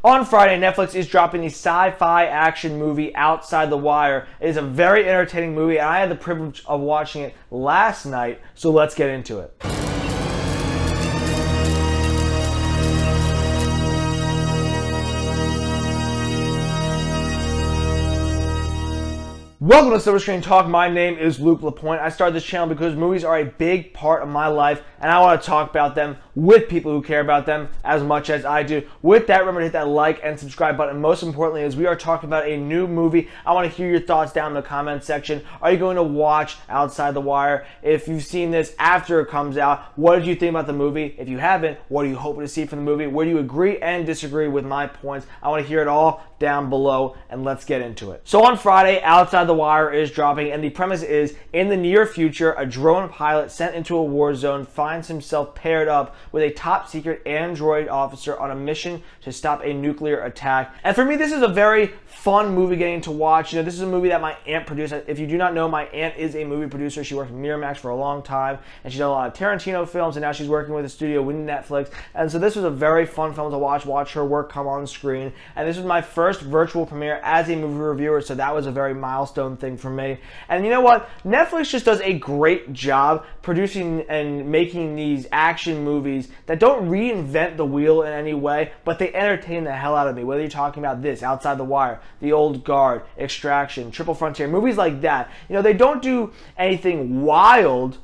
On Friday, Netflix is dropping the sci-fi action movie Outside the Wire. It is a very entertaining movie, and I had the privilege of watching it last night, so let's get into it. Welcome to Silver Screen Talk. My name is Luke LaPointe. I started this channel because movies are a big part of my life, and I want to talk about them with people who care about them as much as I do. With that, remember to hit that like and subscribe button. Most importantly, as we are talking about a new movie, I want to hear your thoughts down in the comment section. Are you going to watch Outside the Wire? If you've seen this after it comes out, what did you think about the movie? If you haven't, what are you hoping to see from the movie? Where do you agree and disagree with my points? I want to hear it all down below, and let's get into it. So on Friday, Outside the Wire is dropping, and the premise is, in the near future, a drone pilot sent into a war zone finds himself paired up with a top-secret android officer on a mission to stop a nuclear attack. And for me, this is a very fun movie getting to watch. You know, this is a movie that my aunt produced. If you do not know, my aunt is a movie producer. She worked with Miramax for a long time, and she's done a lot of Tarantino films, and now she's working with a studio with Netflix. And so this was a very fun film to watch her work come on screen. And this was my first virtual premiere as a movie reviewer, so that was a very milestone thing for me. And you know what? Netflix just does a great job producing and making these action movies that don't reinvent the wheel in any way, but they entertain the hell out of me. Whether you're talking about this, Outside the Wire, The Old Guard, Extraction, Triple Frontier, movies like that. You know, they don't do anything wild,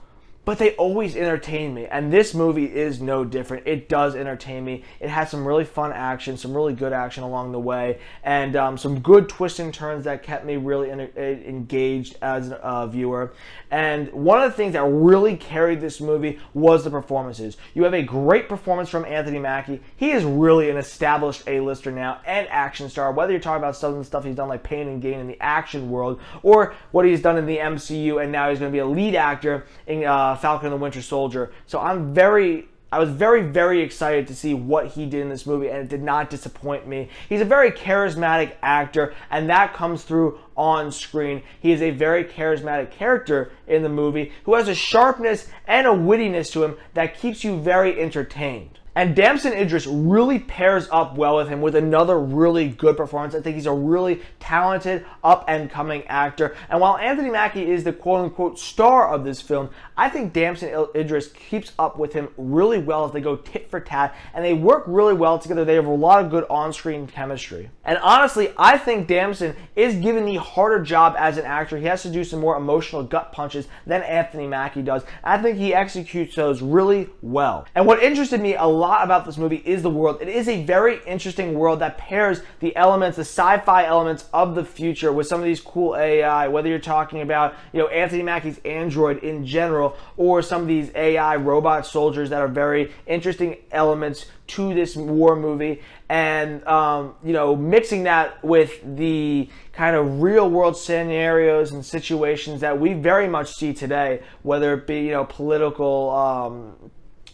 but they always entertain me, and this movie is no different. It does entertain me. It has some really fun action, some really good action along the way, and some good twists and turns that kept me really engaged as a viewer. And one of the things that really carried this movie was the performances. You have a great performance from Anthony Mackie. He is really an established A-lister now and action star, whether you're talking about some of the stuff he's done like Pain and Gain in the action world, or what he's done in the MCU, and now he's going to be a lead actor in Falcon and the Winter Soldier. So I was very excited to see what he did in this movie, and it did not disappoint me. He's a very charismatic actor, and that comes through on screen. He is a very charismatic character in the movie who has a sharpness and a wittiness to him that keeps you very entertained. And Damson Idris really pairs up well with him with another really good performance. I think he's a really talented, up-and-coming actor. And while Anthony Mackie is the quote-unquote star of this film, I think Damson Idris keeps up with him really well as they go tit for tat, and they work really well together. They have a lot of good on-screen chemistry. And honestly, I think Damson is given the harder job as an actor. He has to do some more emotional gut punches than Anthony Mackie does. I think he executes those really well. And what interested me a lot about this movie is the world. It is a very interesting world that pairs the elements, the sci-fi elements of the future with some of these cool AI, whether you're talking about, you know, Anthony Mackie's android in general, or some of these AI robot soldiers that are very interesting elements to this war movie, and you know, mixing that with the kind of real world scenarios and situations that we very much see today, whether it be, you know, political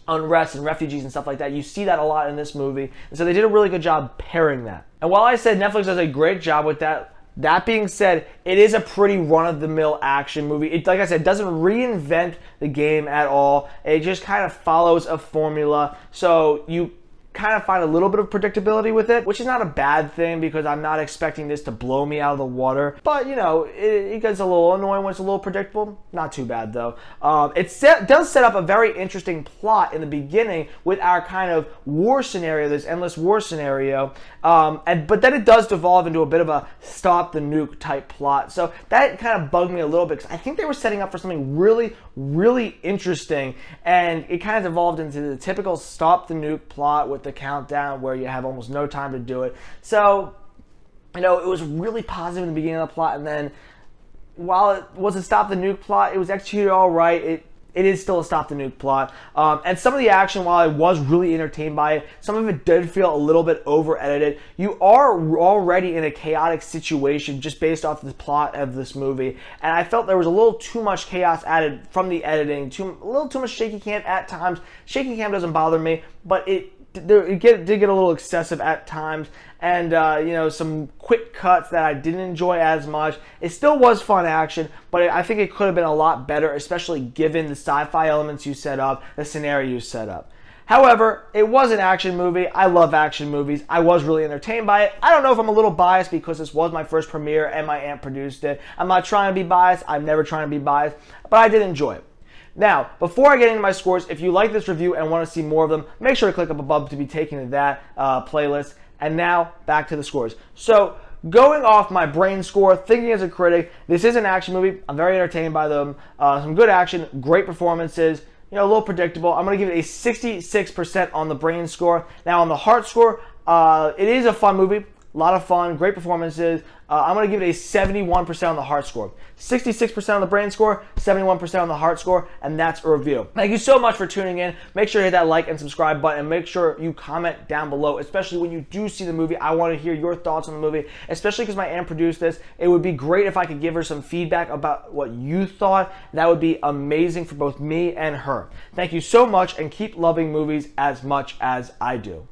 unrest and refugees and stuff like that. You see that a lot in this movie, and so they did a really good job pairing that. And while I said Netflix does a great job with that, that being said, it is a pretty run-of-the-mill action movie. It, like I said, doesn't reinvent the game at all. It just kind of follows a formula, so you kind of find a little bit of predictability with it, which is not a bad thing because I'm not expecting this to blow me out of the water. But, you know, it gets a little annoying when it's a little predictable. Not too bad, though. It does set up a very interesting plot in the beginning with our kind of war scenario, this endless war scenario. But then it does devolve into a bit of a stop the nuke type plot. So that kind of bugged me a little bit because I think they were setting up for something really interesting, and it kind of devolved into the typical stop the nuke plot with the countdown where you have almost no time to do it. So, you know, it was really positive in the beginning of the plot, and then while it was a stop the nuke plot, it was executed all right. It is still a stop the nuke plot. And some of the action, while I was really entertained by it, some of it did feel a little bit over-edited. You are already in a chaotic situation just based off the plot of this movie. And I felt there was a little too much chaos added from the editing, a little too much shaky cam at times. Shaky cam doesn't bother me, but it did get a little excessive at times, and you know, some quick cuts that I didn't enjoy as much. It still was fun action, but I think it could have been a lot better, especially given the sci-fi elements you set up, the scenario you set up. However, it was an action movie. I love action movies. I was really entertained by it. I don't know if I'm a little biased because this was my first premiere and my aunt produced it. I'm not trying to be biased. I'm never trying to be biased, but I did enjoy it. Now, before I get into my scores, if you like this review and want to see more of them, make sure to click up above to be taken to that playlist. And now, back to the scores. So, going off my brain score, thinking as a critic, this is an action movie. I'm very entertained by them. Some good action, great performances, a little predictable. I'm going to give it a 66% on the brain score. Now, on the heart score, it is a fun movie. A lot of fun, great performances. I'm going to give it a 71% on the heart score. 66% on the brain score, 71% on the heart score, and that's a review. Thank you so much for tuning in. Make sure to hit that like and subscribe button, and make sure you comment down below, especially when you do see the movie. I want to hear your thoughts on the movie, especially because my aunt produced this. It would be great if I could give her some feedback about what you thought. That would be amazing for both me and her. Thank you so much, and keep loving movies as much as I do.